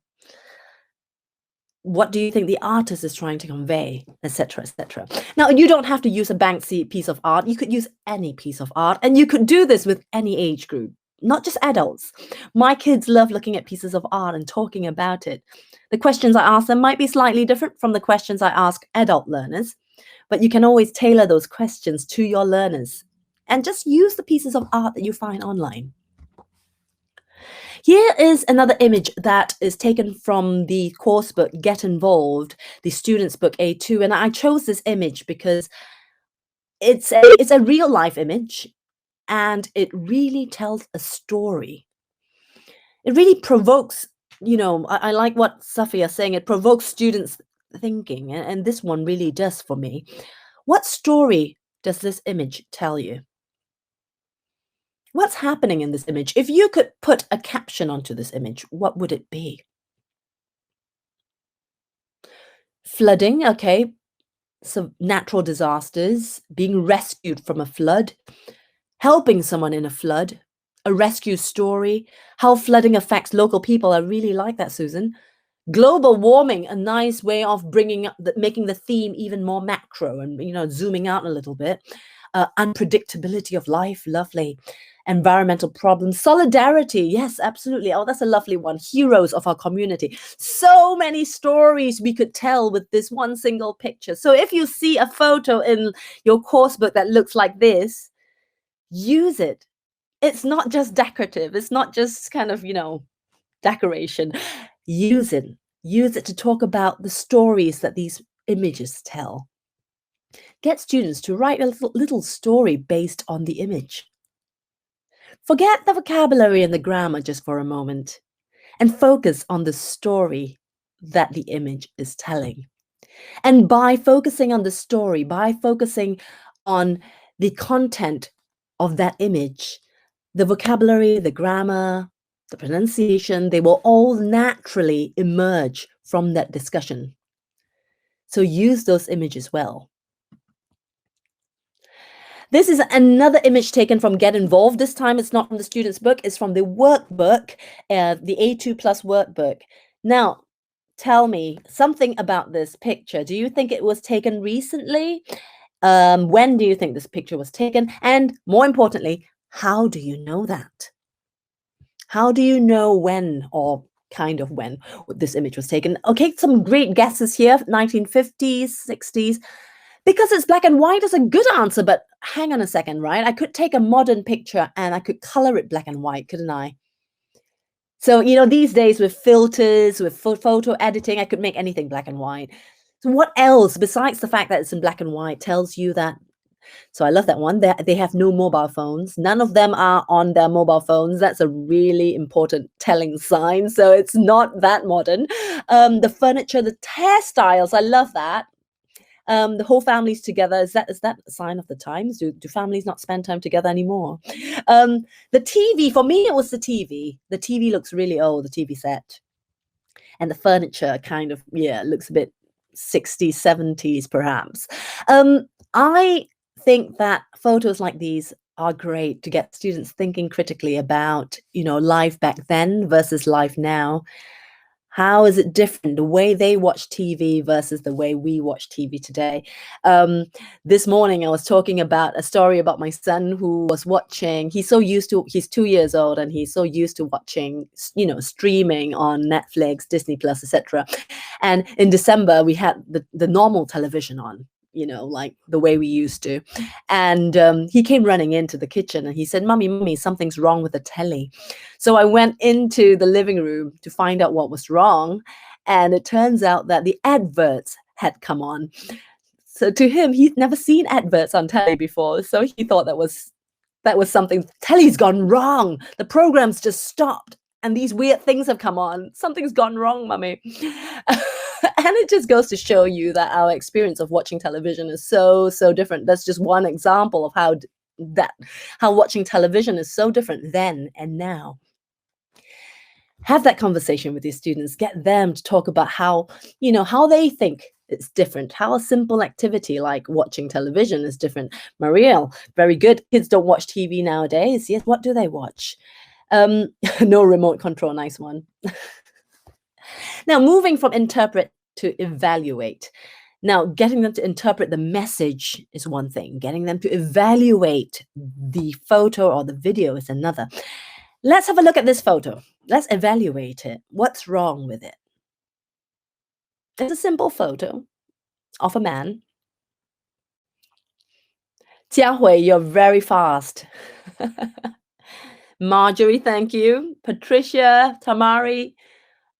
What do you think the artist is trying to convey, etc., etc.? Now, you don't have to use a Banksy piece of art. You could use any piece of art, and you could do this with any age group, not just adults. My kids love looking at pieces of art and talking about it. The questions I ask them might be slightly different from the questions I ask adult learners, but you can always tailor those questions to your learners and just use the pieces of art that you find online. Here is another image that is taken from the course book Get Involved, the student's book A2. And I chose this image because it's a real life image and it really tells a story. It really provokes, I like what Safia is saying, it provokes students thinking. And this one really does for me. What story does this image tell you? What's happening in this image? If you could put a caption onto this image, what would it be? Flooding, okay. So natural disasters, being rescued from a flood, helping someone in a flood, a rescue story, how flooding affects local people. I really like that, Susan. Global warming, a nice way of making the theme even more macro and, zooming out a little bit. Unpredictability of life, lovely. Environmental problems, solidarity, yes, absolutely. Oh, that's a lovely one. Heroes of our community. So many stories we could tell with this one single picture. So if you see a photo in your course book that looks like this, use it. It's not just decorative. It's not just kind of, decoration. Use it. Use it to talk about the stories that these images tell. Get students to write a little story based on the image. Forget the vocabulary and the grammar just for a moment and focus on the story that the image is telling. And by focusing on the story, by focusing on the content of that image, the vocabulary, the grammar, the pronunciation, they will all naturally emerge from that discussion. So use those images well. This is another image taken from Get Involved. This time it's not from the student's book, it's from the workbook, the A2 plus workbook. Now, tell me something about this picture. Do you think it was taken recently? When do you think this picture was taken? And more importantly, how do you know that? How do you know when or kind of when this image was taken? Okay, some great guesses here, 1950s, 60s. Because it's black and white is a good answer, but hang on a second, right? I could take a modern picture and I could color it black and white, couldn't I? So, these days with filters, with photo editing, I could make anything black and white. So what else, besides the fact that it's in black and white, tells you that? So I love that one. They have no mobile phones. None of them are on their mobile phones. That's a really important telling sign. So it's not that modern. The furniture, the hairstyles, I love that. The whole family's together. Is that a sign of the times? Do families not spend time together anymore? The TV, for me, it was the TV. The TV looks really old, the TV set. And the furniture kind of, looks a bit 60s, 70s, perhaps. I think that photos like these are great to get students thinking critically about, life back then versus life now. How is it different, the way they watch TV versus the way we watch TV today? This morning, I was talking about a story about my son who was watching. He's 2 years old, and he's so used to watching, streaming on Netflix, Disney Plus, etc. And in December, we had the normal television on, like the way we used to. And he came running into the kitchen and he said, Mummy, something's wrong with the telly. So I went into the living room to find out what was wrong. And it turns out that the adverts had come on. So to him, he'd never seen adverts on telly before. So he thought that was something. Telly's gone wrong. The program's just stopped. And these weird things have come on. Something's gone wrong, Mummy. And it just goes to show you that our experience of watching television is so, so different. That's just one example of how watching television is so different then and now. Have that conversation with your students. Get them to talk about how they think it's different, how a simple activity like watching television is different. Marielle, very good. Kids don't watch TV nowadays. Yes, what do they watch? No remote control, nice one. Now, moving from interpret to evaluate. Now, getting them to interpret the message is one thing. Getting them to evaluate the photo or the video is another. Let's have a look at this photo. Let's evaluate it. What's wrong with it? It's a simple photo of a man. Jiahui, you're very fast. Marjorie, thank you. Patricia, Tamari.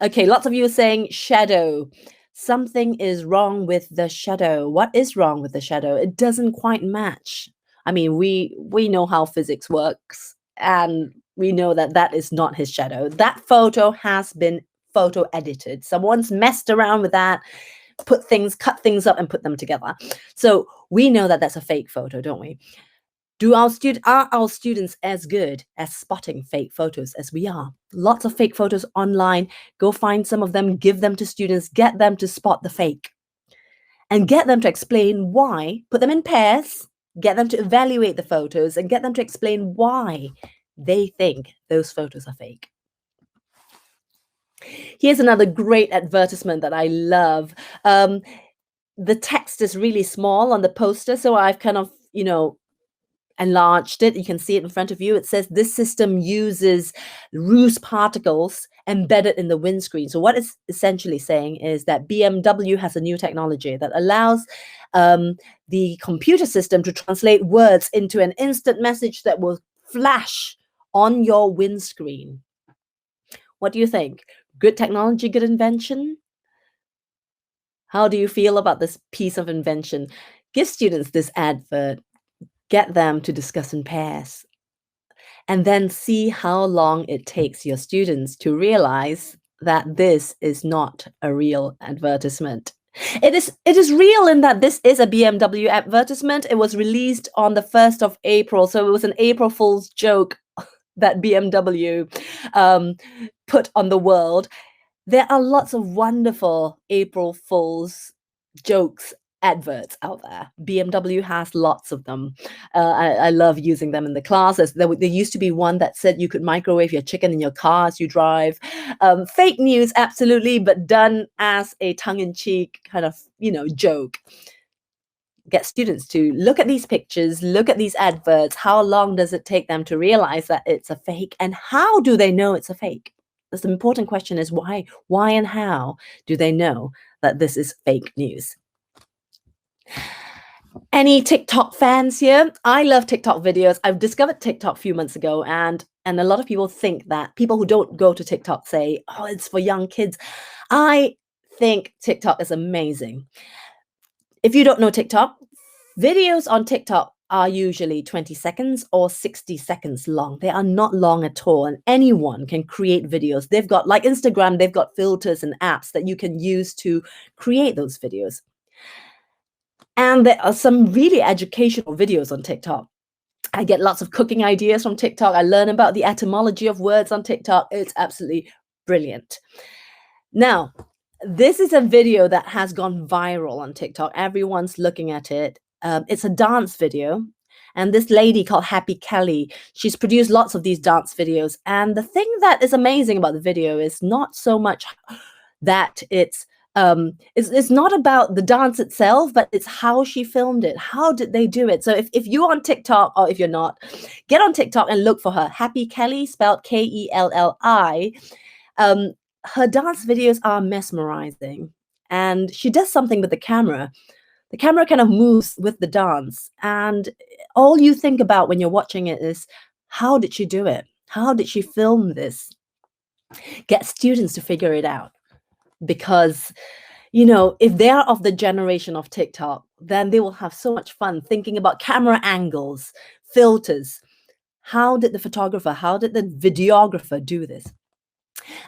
Okay, lots of you are saying shadow. Something is wrong with the shadow. What is wrong with the shadow? It doesn't quite match. I mean, we know how physics works, and we know that that is not his shadow. That photo has been photo edited. Someone's messed around with that, cut things up and put them together. So we know that that's a fake photo, don't we? Are our students as good as spotting fake photos as we are? Lots of fake photos online. Go find some of them, give them to students, get them to spot the fake, and get them to explain why. Put them in pairs, get them to evaluate the photos, and get them to explain why they think those photos are fake. Here's another great advertisement that I love. The text is really small on the poster, so I've kind of, enlarged it. You can see it in front of you. It says this system uses roost particles embedded in the windscreen. So what it's essentially saying is that BMW has a new technology that allows the computer system to translate words into an instant message that will flash on your windscreen. What do you think? Good technology, good invention? How do you feel about this piece of invention? Give students this advert. Get them to discuss in pairs, and then see how long it takes your students to realize that this is not a real advertisement. It is real in that this is a BMW advertisement. It was released on the 1st of April, so it was an April Fool's joke that BMW put on the world. There are lots of wonderful April Fool's jokes adverts out there. BMW has lots of them. I love using them in the classes. There used to be one that said you could microwave your chicken in your car as you drive. Fake news, absolutely, but done as a tongue-in-cheek kind of, joke. Get students to look at these pictures, look at these adverts. How long does it take them to realize that it's a fake? And how do they know it's a fake? The important question is why and how do they know that this is fake news? Any TikTok fans here? I love TikTok videos. I've discovered TikTok a few months ago, and a lot of people think that people who don't go to TikTok say, oh, it's for young kids. I think TikTok is amazing. If you don't know TikTok, videos on TikTok are usually 20 seconds or 60 seconds long. They are not long at all, and anyone can create videos. They've got, like Instagram, they've got filters and apps that you can use to create those videos. And there are some really educational videos on TikTok. I get lots of cooking ideas from TikTok. I learn about the etymology of words on TikTok. It's absolutely brilliant. Now, this is a video that has gone viral on TikTok. Everyone's looking at it. It's a dance video. And this lady called Happy Kelly, she's produced lots of these dance videos. And the thing that is amazing about the video is not so much that it's not about the dance itself, but it's how she filmed it. How did they do it? So if you're on TikTok, or if you're not, get on TikTok and look for her. Happy Kelly, spelled Kelli. Her dance videos are mesmerizing, and she does something with the camera. The camera kind of moves with the dance, and all you think about when you're watching it is, how did she do it? How did she film this? Get students to figure it out. Because, if they are of the generation of TikTok, then they will have so much fun thinking about camera angles, filters. How did the photographer, how did the videographer do this?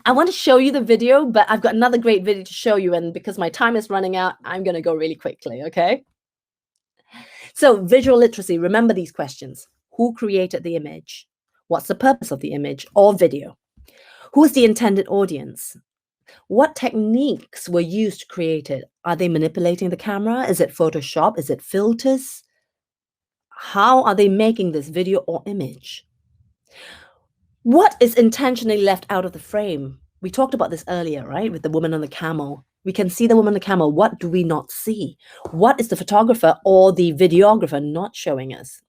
I want to show you the video, but I've got another great video to show you. And because my time is running out, I'm going to go really quickly, okay? So visual literacy, remember these questions. Who created the image? What's the purpose of the image or video? Who is the intended audience? What techniques were used to create it? Are they manipulating the camera? Is it Photoshop? Is it filters? How are they making this video or image? What is intentionally left out of the frame? We talked about this earlier, right? With the woman on the camel. We can see the woman on the camel. What do we not see? What is the photographer or the videographer not showing us?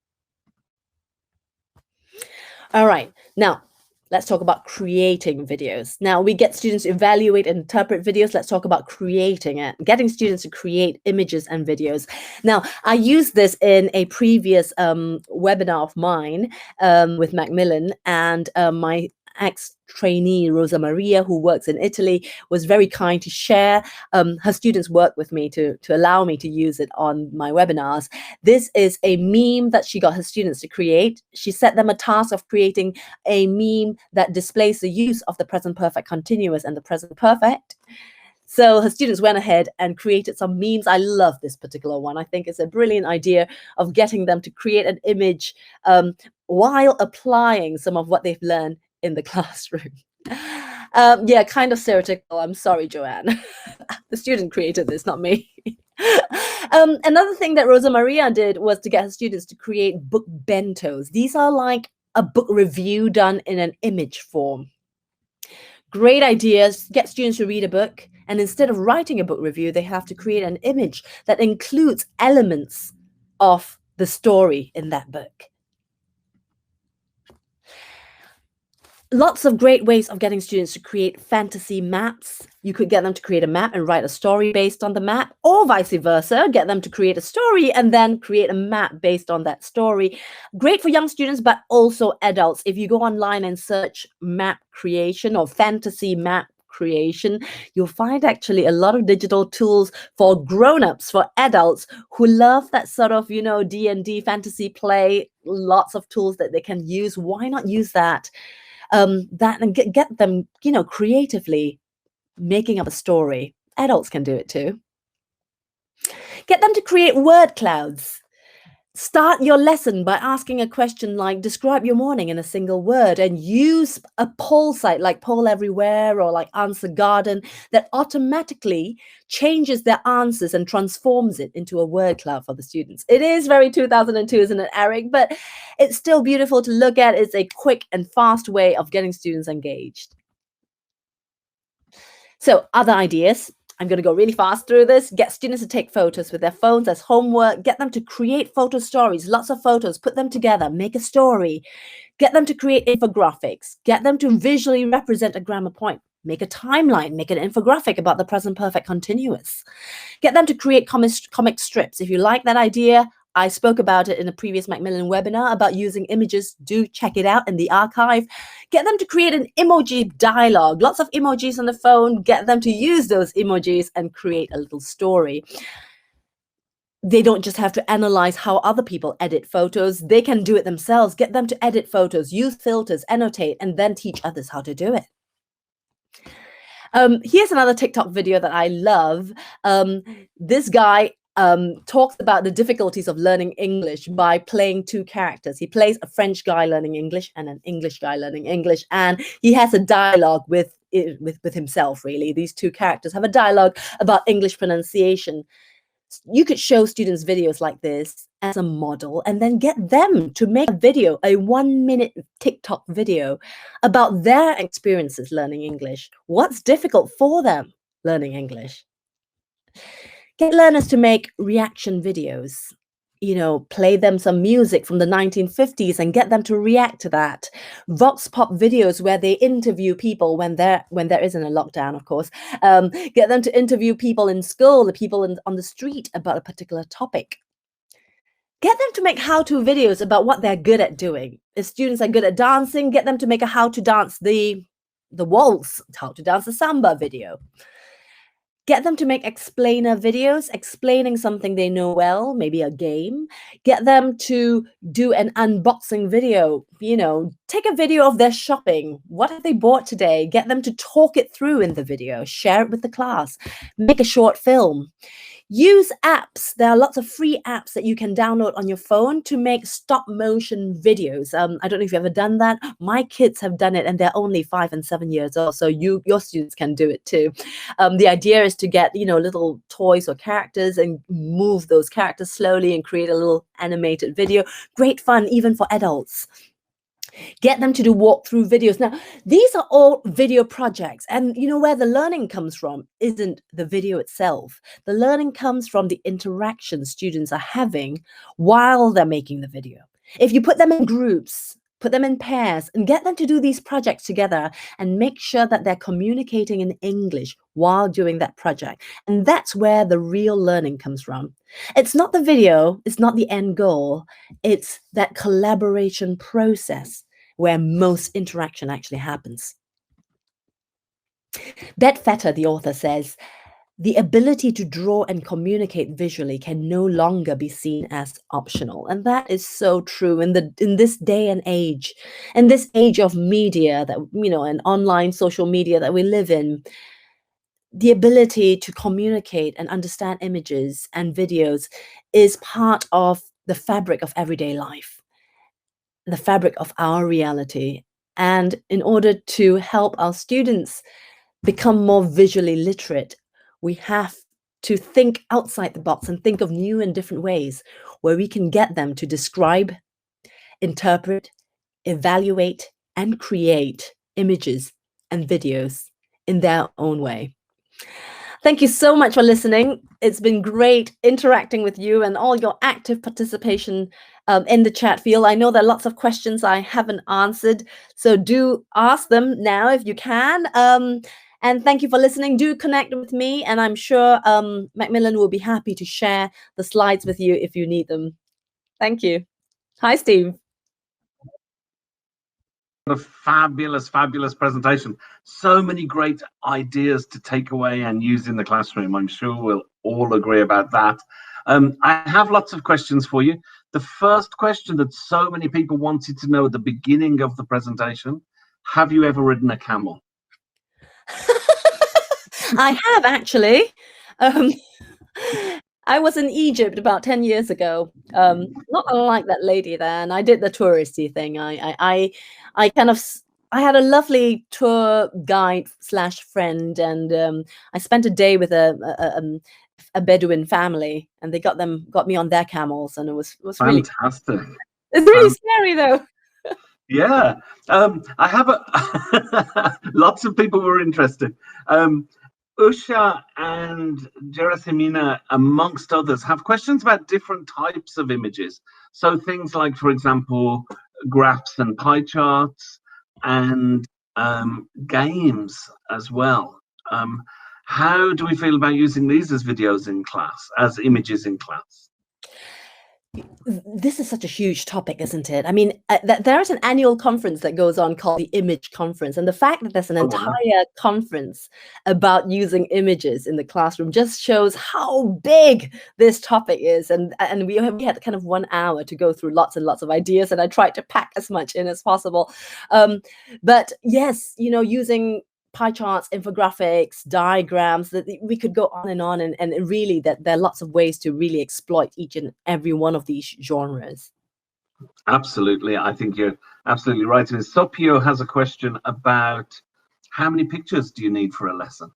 All right. Now, let's talk about creating videos. Now we get students to evaluate and interpret videos. Let's talk about creating it, getting students to create images and videos. Now, I used this in a previous webinar of mine with Macmillan, and my ex-trainee Rosa Maria, who works in Italy, was very kind to share her students' work with me to allow me to use it on my webinars. This is a meme that she got her students to create. She set them a task of creating a meme that displays the use of the present perfect continuous and the present perfect. So her students went ahead and created some memes. I love this particular one. I think it's a brilliant idea of getting them to create an image while applying some of what they've learned in the classroom. Yeah, kind of stereotypical. I'm sorry, Joanne. The student created this, not me. Another thing that Rosa Maria did was to get her students to create book bentos. These are like a book review done in an image form. Great ideas, get students to read a book, and instead of writing a book review, they have to create an image that includes elements of the story in that book. Lots of great ways of getting students to create fantasy maps. You could get them to create a map and write a story based on the map, or vice versa, get them to create a story and then create a map based on that story. Great for young students, but also adults. If you go online and search map creation or fantasy map creation, you'll find actually a lot of digital tools for grown-ups, for adults who love that sort of, D&D fantasy play, lots of tools that they can use. Why not use that? That and get them, creatively making up a story. Adults can do it too. Get them to create word clouds. Start your lesson by asking a question like, describe your morning in a single word, and use a poll site like Poll Everywhere or like Answer Garden that automatically changes their answers and transforms it into a word cloud for the students. It is very 2002, isn't it, Eric? But it's still beautiful to look at. It's a quick and fast way of getting students engaged. So other ideas. I'm going to go really fast through this. Get students to take photos with their phones as homework. Get them to create photo stories, lots of photos, put them together, make a story. Get them to create infographics. Get them to visually represent a grammar point. Make a timeline, make an infographic about the present perfect continuous. Get them to create comic strips. If you like that idea, I spoke about it in a previous Macmillan webinar about using images. Do check it out in the archive. Get them to create an emoji dialogue. Lots of emojis on the phone. Get them to use those emojis and create a little story. They don't just have to analyze how other people edit photos. They can do it themselves. Get them to edit photos, use filters, annotate, and then teach others how to do it. Here's another TikTok video that I love. This guy talks about the difficulties of learning English by playing two characters. He plays a French guy learning English and an English guy learning English, and he has a dialogue with himself, really. These two characters have a dialogue about English pronunciation. You could show students videos like this as a model and then get them to make a video, a 1-minute TikTok video about their experiences learning English. What's difficult for them learning English? Get learners to make reaction videos. Play them some music from the 1950s and get them to react to that. Vox pop videos where they interview people when there isn't a lockdown, of course. Get them to interview people in school, the people on the street about a particular topic. Get them to make how-to videos about what they're good at doing. If students are good at dancing, get them to make a how to dance the waltz, how to dance the samba video. Get them to make explainer videos, explaining something they know well, maybe a game. Get them to do an unboxing video, take a video of their shopping. What have they bought today? Get them to talk it through in the video, share it with the class, make a short film. Use apps. There are lots of free apps that you can download on your phone to make stop motion videos. I don't know if you've ever done that. My kids have done it and they're only 5 and 7 years old. So your students can do it too. The idea is to get, little toys or characters and move those characters slowly and create a little animated video. Great fun, even for adults. Get them to do walkthrough videos. Now, these are all video projects. And where the learning comes from isn't the video itself. The learning comes from the interaction students are having while they're making the video. If you put them in groups, put them in pairs, and get them to do these projects together and make sure that they're communicating in English while doing that project. And that's where the real learning comes from. It's not the video, it's not the end goal, it's that collaboration process where most interaction actually happens. Beth Fetter, the author, says, the ability to draw and communicate visually can no longer be seen as optional. And that is so true in this day and age, in this age of media that, and online social media that we live in. The ability to communicate and understand images and videos is part of the fabric of everyday life, the fabric of our reality. And in order to help our students become more visually literate, we have to think outside the box and think of new and different ways where we can get them to describe, interpret, evaluate, and create images and videos in their own way. Thank you so much for listening. It's been great interacting with you and all your active participation in the chat field. I know there are lots of questions I haven't answered, so do ask them now if you can. And thank you for listening. Do connect with me, and I'm sure Macmillan will be happy to share the slides with you if you need them. Thank you. Hi, Steve. A fabulous presentation. So many great ideas to take away and use in the classroom. I'm sure we'll all agree about that. I have lots of questions for you. The first question that so many people wanted to know at the beginning of the presentation: have you ever ridden a camel? I have, actually. I was in Egypt about 10 years ago. Not unlike that lady there, and I did the touristy thing. I had a lovely tour guide / friend, and I spent a day with a Bedouin family, and they got me on their camels, and it was really fantastic. It's really scary though. Yeah, I have lots of people were interested. Usha and Gerasimina, amongst others, have questions about different types of images. So things like, for example, graphs and pie charts, and games as well. How do we feel about using these as videos in class, as images in class? This is such a huge topic, isn't it? I mean, there is an annual conference that goes on called the Image Conference, and the fact that there's an entire conference about using images in the classroom just shows how big this topic is. And we had kind of 1 hour to go through lots and lots of ideas, and I tried to pack as much in as possible. But yes, using pie charts, infographics, diagrams, that we could go on, and really that there are lots of ways to really exploit each and every one of these genres. Absolutely, I think you're absolutely right. And Sopio has a question about how many pictures do you need for a lesson?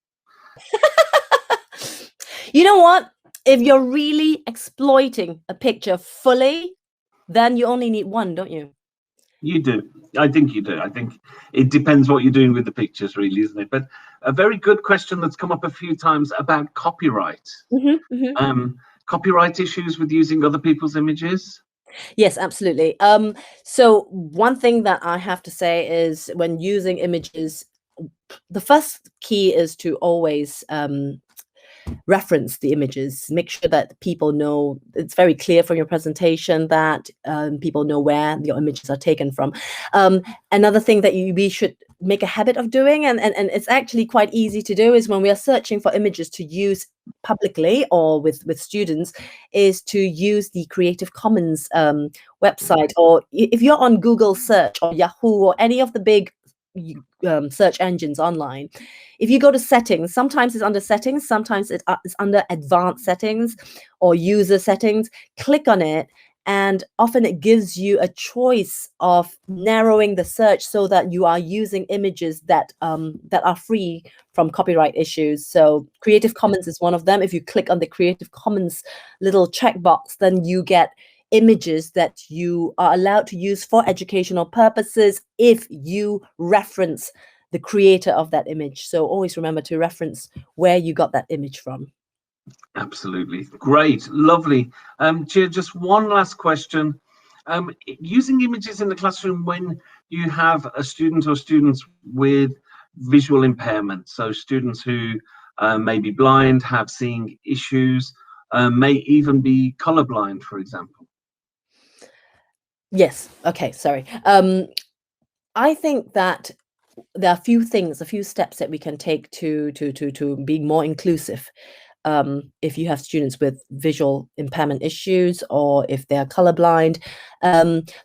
You know what? If you're really exploiting a picture fully, then you only need one, don't you? You do. I think you do. I think it depends what you're doing with the pictures, really, isn't it? But a very good question that's come up a few times about copyright. Copyright issues with using other people's images? Yes, absolutely. So one thing that I have to say is, when using images, the first key is to always reference the images. Make sure that people know, it's very clear from your presentation that people know where your images are taken from. Another thing that we should make a habit of doing, and it's actually quite easy to do, is when we are searching for images to use publicly or with students, is to use the Creative Commons website, or if you're on Google search or Yahoo or any of the big search engines online, if you go to settings, sometimes it's under settings, sometimes it's under advanced settings or user settings. Click on it, and often it gives you a choice of narrowing the search so that you are using images that are free from copyright issues. So Creative Commons is one of them. If you click on the Creative Commons little checkbox, then you get images that you are allowed to use for educational purposes if you reference the creator of that image. So always remember to reference where you got that image from. Absolutely. Great. Lovely. Gia, just one last question. Using images in the classroom when you have a student or students with visual impairment, so students who may be blind, have seeing issues, may even be colorblind, for example. Yes. Okay. Sorry. I think that there are a few steps that we can take to be more inclusive. If you have students with visual impairment issues or if they're colorblind.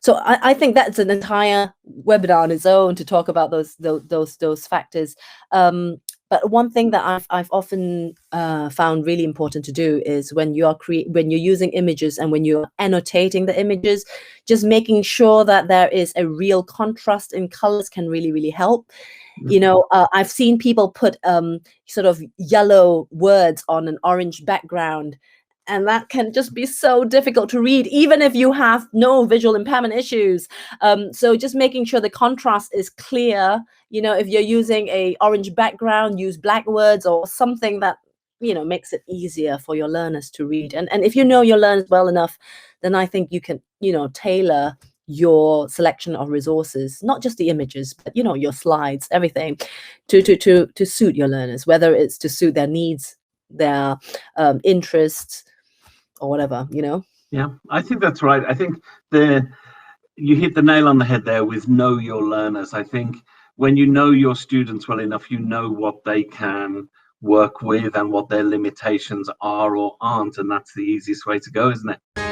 So I think that's an entire webinar on its own to talk about those factors. But one thing that I've often found really important to do is when when you're using images and when you're annotating the images, just making sure that there is a real contrast in colors can really help. You know, I've seen people put sort of yellow words on an orange background, and that can just be so difficult to read, even if you have no visual impairment issues. So just making sure the contrast is clear. You know, if you're using a orange background, use black words or something that, you know, makes it easier for your learners to read. And if you know your learners well enough, then I think you can, you know, tailor your selection of resources, not just the images, but, you know, your slides, everything to suit your learners, whether it's to suit their needs, their interests, or whatever, you know. Yeah, I think that's right. I think you hit the nail on the head there with know your learners. I think when you know your students well enough, you know what they can work with and what their limitations are or aren't, and that's the easiest way to go, isn't it?